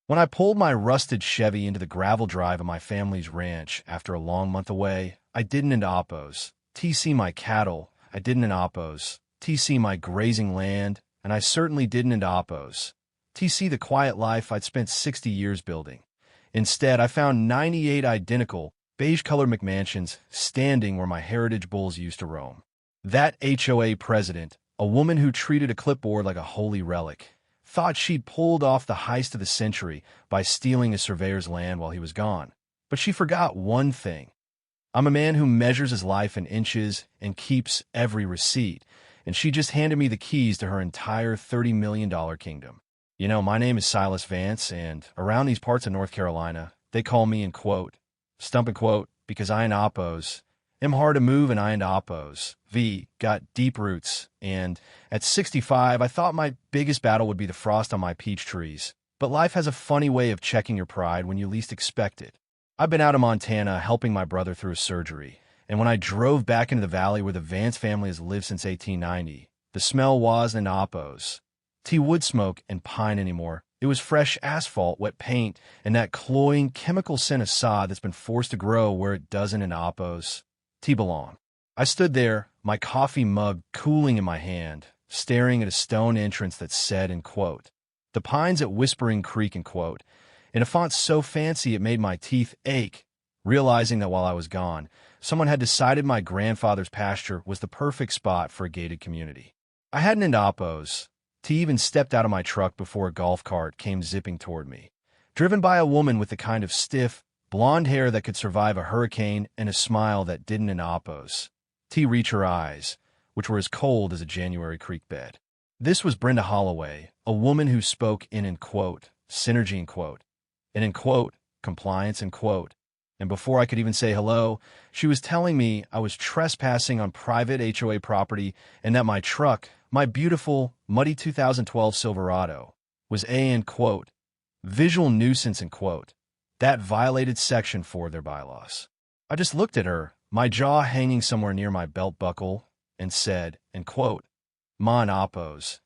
When I pulled my rusted Chevy into the gravel drive of my family's ranch after a long month away, I didn't into oppos. TC my cattle, I didn't into oppos. TC my grazing land, and I certainly didn't into oppos. TC the quiet life I'd spent 60 years building. Instead, I found 98 identical, beige-colored McMansions standing where my heritage bulls used to roam. That HOA president, a woman who treated a clipboard like a holy relic, thought she'd pulled off the heist of the century by stealing a surveyor's land while he was gone. But she forgot one thing. I'm a man who measures his life in inches and keeps every receipt, and she just handed me the keys to her entire $30 million kingdom. You know, my name is Silas Vance, and around these parts of North Carolina, they call me, in quote, stump and quote, because I ain't oppos. Am hard to move and I ain't oppos. V, got deep roots, and at 65, I thought my biggest battle would be the frost on my peach trees. But life has a funny way of checking your pride when you least expect it. I've been out of Montana helping my brother through a surgery, and when I drove back into the valley where the Vance family has lived since 1890, the smell wasn't oppos. Wood smoke and pine anymore. It was fresh asphalt, wet paint, and that cloying chemical scent of sod that's been forced to grow where it doesn't in oppos. Belong. I stood there, my coffee mug cooling in my hand, staring at a stone entrance that said, in quote, the pines at Whispering Creek, in quote, in a font so fancy it made my teeth ache, realizing that while I was gone, someone had decided my grandfather's pasture was the perfect spot for a gated community. I hadn't into oppos. T even stepped out of my truck before a golf cart came zipping toward me, driven by a woman with the kind of stiff, blonde hair that could survive a hurricane and a smile that didn't in oppos. T reached her eyes, which were as cold as a January creek bed. This was Brenda Holloway, a woman who spoke in quote, synergy, in quote, and in quote, compliance, in quote. And before I could even say hello, she was telling me I was trespassing on private HOA property and that my truck, my beautiful, muddy 2012 Silverado, was in quote, visual nuisance, in quote. That violated Section 4 of their bylaws. I just looked at her, my jaw hanging somewhere near my belt buckle, and said, in quote, Ma in oppos.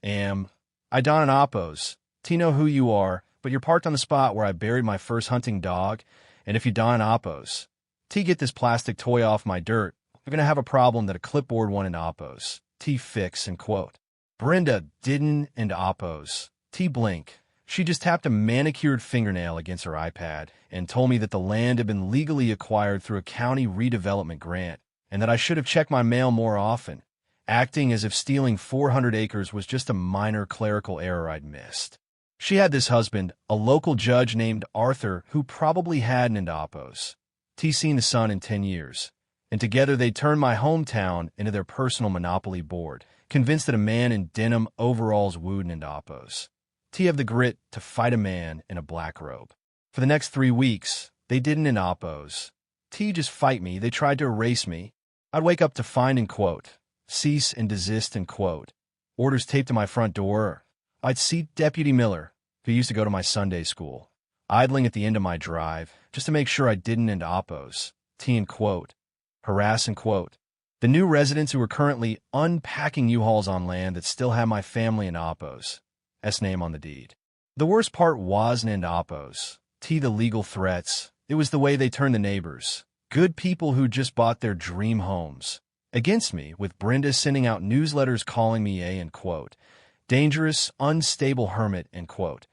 I don in oppos. T know who you are, but you're parked on the spot where I buried my first hunting dog, and if you don in oppos, T get this plastic toy off my dirt, you're gonna have a problem that a clipboard won in oppos. T fix, in quote. Brenda didn't in oppos. T blink. She just tapped a manicured fingernail against her iPad and told me that the land had been legally acquired through a county redevelopment grant and that I should have checked my mail more often, acting as if stealing 400 acres was just a minor clerical error I'd missed. She had this husband, a local judge named Arthur, who probably hadn't into oppos. T seen the sun in 10 years, and together they turned my hometown into their personal monopoly board, convinced that a man in denim overalls wooed into oppos. T have the grit to fight a man in a black robe. For the next 3 weeks, they didn't in oppos. T just fight me, they tried to erase me. I'd wake up to find, in quote, cease and desist, in quote, orders taped to my front door. I'd see Deputy Miller, who used to go to my Sunday school, idling at the end of my drive, just to make sure I didn't into oppos. T, in quote, harass, in quote. The new residents who were currently unpacking U-Hauls on land that still have my family in oppos. S name on the deed. The worst part wasn't in oppos. T the legal threats. It was the way they turned the neighbors, good people who just bought their dream homes, against me, with Brenda sending out newsletters calling me a, in quote, dangerous, unstable hermit, in quote,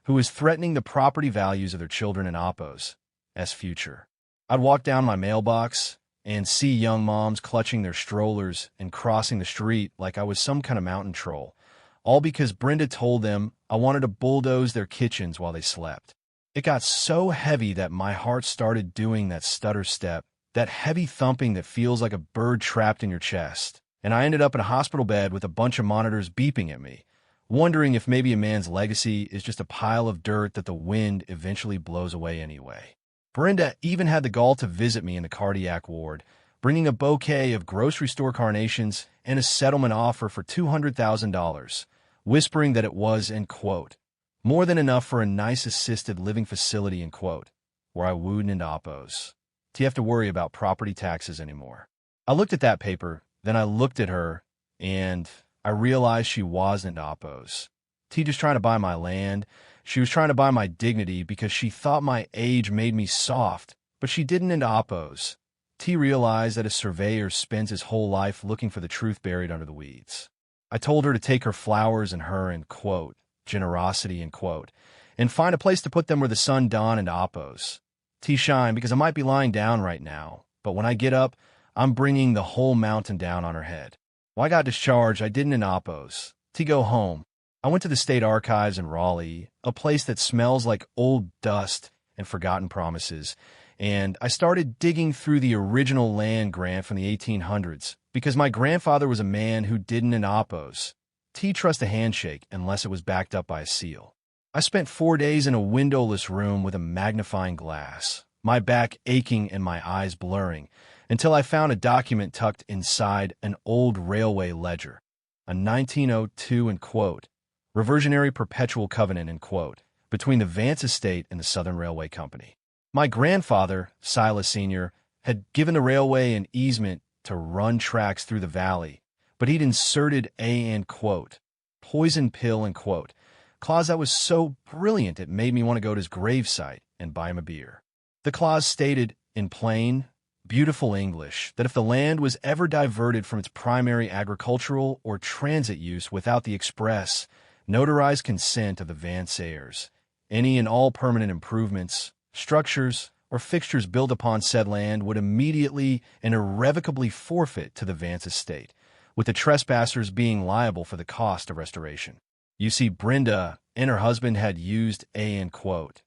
who was threatening the property values of their children in oppos. S future. I'd walk down my mailbox and see young moms clutching their strollers and crossing the street like I was some kind of mountain troll, all because Brenda told them I wanted to bulldoze their kitchens while they slept. It got so heavy that my heart started doing that stutter step, that heavy thumping that feels like a bird trapped in your chest, and I ended up in a hospital bed with a bunch of monitors beeping at me, wondering if maybe a man's legacy is just a pile of dirt that the wind eventually blows away anyway. Brenda even had the gall to visit me in the cardiac ward, bringing a bouquet of grocery store carnations and a settlement offer for $200,000, whispering that it was, in quote, more than enough for a nice assisted living facility, in quote, where I wooed into oppos. Do you have to worry about property taxes anymore? I looked at that paper, then I looked at her, and I realized she wasn't oppos. T just trying to buy my land, She was trying to buy my dignity because she thought my age made me soft, but she didn't into oppos. T realized that a surveyor spends his whole life looking for the truth buried under the weeds. I told her to take her flowers and her, in quote, generosity, in quote, and find a place to put them where the sun dawned into oppos. T shine because I might be lying down right now, but when I get up, I'm bringing the whole mountain down on her head. When I got discharged, I didn't in oppos. T go home. I went to the State Archives in Raleigh, a place that smells like old dust and forgotten promises, and I started digging through the original land grant from the 1800s because my grandfather was a man who didn't in oppos. T trust a handshake unless it was backed up by a seal. I spent 4 days in a windowless room with a magnifying glass, my back aching and my eyes blurring, until I found a document tucked inside an old railway ledger, a 1902, in quote, reversionary perpetual covenant, in quote, between the Vance estate and the Southern Railway Company. My grandfather, Silas Sr., had given the railway an easement to run tracks through the valley, but he'd inserted a, in quote, poison pill, in quote, clause that was so brilliant it made me want to go to his gravesite and buy him a beer. The clause stated, in plain, beautiful English, that if the land was ever diverted from its primary agricultural or transit use without the express, notarized consent of the Vance heirs, any and all permanent improvements, structures, or fixtures built upon said land would immediately and irrevocably forfeit to the Vance estate, with the trespassers being liable for the cost of restoration. You see, Brenda and her husband had used a, in quote,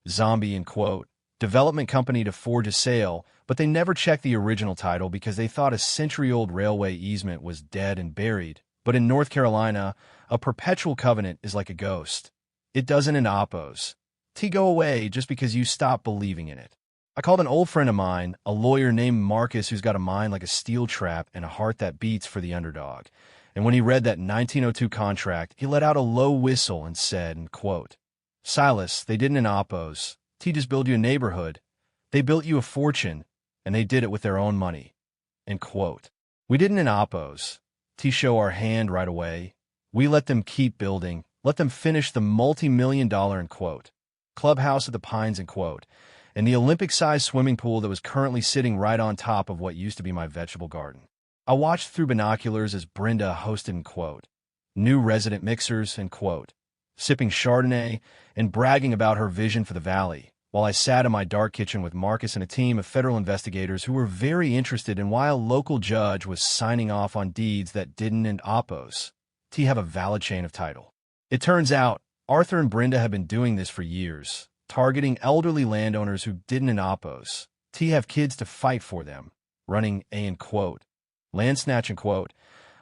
zombie, in quote, development company to forge a sale, but they never checked the original title because they thought a century-old railway easement was dead and buried. But in North Carolina, a perpetual covenant is like a ghost. It doesn't in oppos. T go away just because you stop believing in it. I called an old friend of mine, a lawyer named Marcus who's got a mind like a steel trap and a heart that beats for the underdog. And when he read that 1902 contract, he let out a low whistle and said, in quote, Silas, they didn't in oppos. T just build you a neighborhood. They built you a fortune, and they did it with their own money. End quote. We didn't in oppos. T show our hand right away. We let them keep building. Let them finish the multi-million-dollar, in quote, clubhouse at the Pines, in quote, and the Olympic-sized swimming pool that was currently sitting right on top of what used to be my vegetable garden. I watched through binoculars as Brenda hosted, in quote, new resident mixers, in quote, sipping Chardonnay and bragging about her vision for the valley, while I sat in my dark kitchen with Marcus and a team of federal investigators who were very interested in why a local judge was signing off on deeds that didn't in oppos. T have a valid chain of title. It turns out Arthur and Brenda have been doing this for years, targeting elderly landowners who didn't in oppos. T have kids to fight for them, running a, in quote, land snatch, in quote,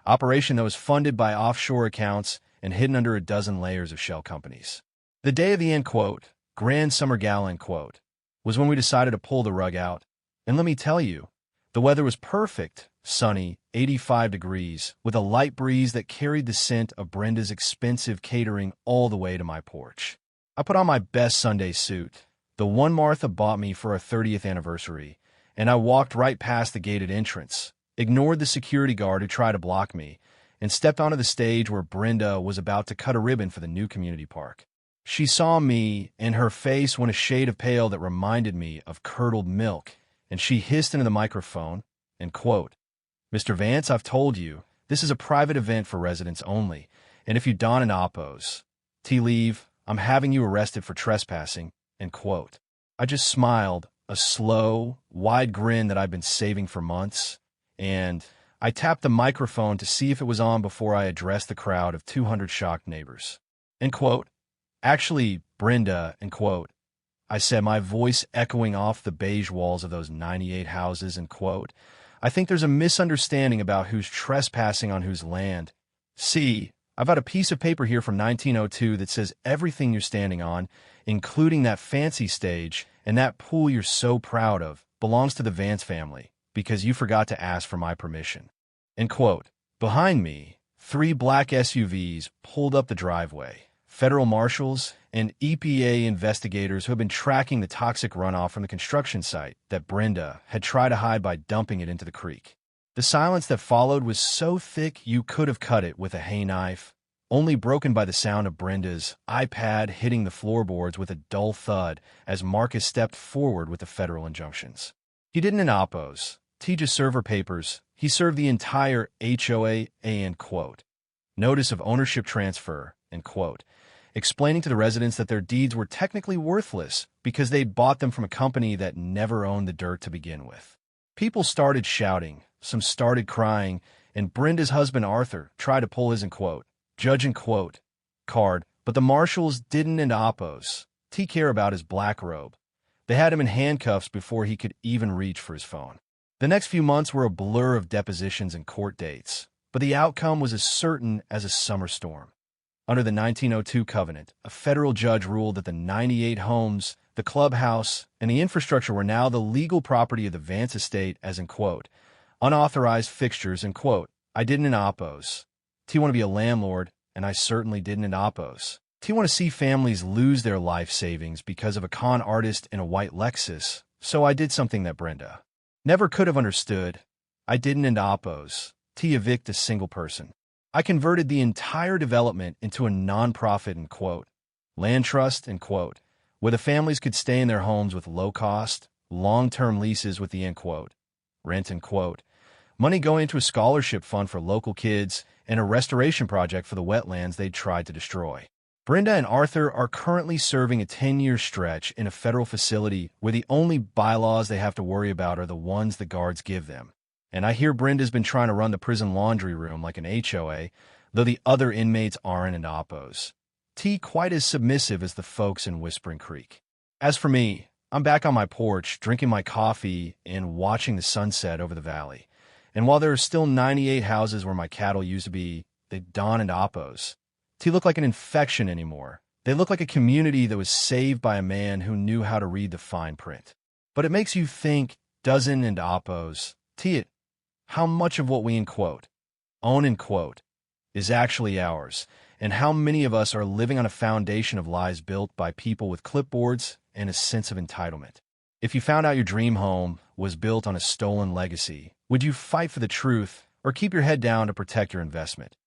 operation that was funded by offshore accounts and hidden under a dozen layers of shell companies. The day of the, in quote, grand summer gala, in quote, was when we decided to pull the rug out. And let me tell you, the weather was perfect, sunny, 85 degrees, with a light breeze that carried the scent of Brenda's expensive catering all the way to my porch. I put on my best Sunday suit, the one Martha bought me for our 30th anniversary, and I walked right past the gated entrance, ignored the security guard who tried to block me, and stepped onto the stage where Brenda was about to cut a ribbon for the new community park. She saw me, and her face went a shade of pale that reminded me of curdled milk, and she hissed into the microphone, and quote, Mr. Vance, I've told you, this is a private event for residents only, and if you don an oppos, T leave, I'm having you arrested for trespassing, end quote. I just smiled, a slow, wide grin that I'd been saving for months, and I tapped the microphone to see if it was on before I addressed the crowd of 200 shocked neighbors. End quote. Actually, Brenda, end quote, I said, my voice echoing off the beige walls of those 98 houses, end quote, I think there's a misunderstanding about who's trespassing on whose land. See, I've got a piece of paper here from 1902 that says everything you're standing on, including that fancy stage and that pool you're so proud of, belongs to the Vance family because you forgot to ask for my permission. End quote. Behind me, 3 black SUVs pulled up the driveway. Federal marshals and EPA investigators who have been tracking the toxic runoff from the construction site that Brenda had tried to hide by dumping it into the creek. The silence that followed was so thick you could have cut it with a hay knife, only broken by the sound of Brenda's iPad hitting the floorboards with a dull thud as Marcus stepped forward with the federal injunctions. He didn't in oppose. T just served her papers. He served the entire HOA and quote, notice of ownership transfer, end quote, explaining to the residents that their deeds were technically worthless because they'd bought them from a company that never owned the dirt to begin with. People started shouting, some started crying, and Brenda's husband Arthur tried to pull his, end quote, judge, end quote, card, but the marshals didn't and oppose. T care about his black robe. They had him in handcuffs before he could even reach for his phone. The next few months were a blur of depositions and court dates, but the outcome was as certain as a summer storm. Under the 1902 Covenant, a federal judge ruled that the 98 homes, the clubhouse, and the infrastructure were now the legal property of the Vance estate as, in quote, unauthorized fixtures, in quote, I didn't oppose. T want to be a landlord, and I certainly didn't oppose. T want to see families lose their life savings because of a con artist in a white Lexus, so I did something that Brenda never could have understood. I didn't oppose. T evict a single person. I converted the entire development into a non-profit, end quote, land trust, end quote, where the families could stay in their homes with low-cost, long-term leases with the, end quote, rent, end quote, money going into a scholarship fund for local kids and a restoration project for the wetlands they'd tried to destroy. Brenda and Arthur are currently serving a 10-year stretch in a federal facility where the only bylaws they have to worry about are the ones the guards give them. And I hear Brenda's been trying to run the prison laundry room like an HOA, though the other inmates aren't in oppos. T quite as submissive as the folks in Whispering Creek. As for me, I'm back on my porch, drinking my coffee and watching the sunset over the valley. And while there are still 98 houses where my cattle used to be, they dawn into oppos. T look like an infection anymore. They look like a community that was saved by a man who knew how to read the fine print. But it makes you think, dozen and oppos. T it. How much of what we, end quote, own, end quote, is actually ours, and how many of us are living on a foundation of lies built by people with clipboards and a sense of entitlement. If you found out your dream home was built on a stolen legacy, would you fight for the truth or keep your head down to protect your investment?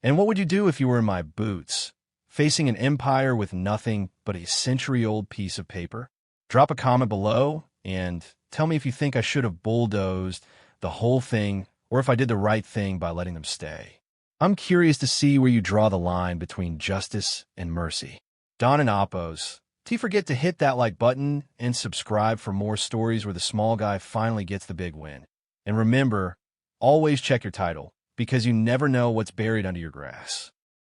And what would you do if you were in my boots, facing an empire with nothing but a century-old piece of paper? Drop a comment below and tell me if you think I should have bulldozed the whole thing, or if I did the right thing by letting them stay. I'm curious to see where you draw the line between justice and mercy. Don and oppos. T forget to hit that like button and subscribe for more stories where the small guy finally gets the big win. And remember, always check your title, because you never know what's buried under your grass.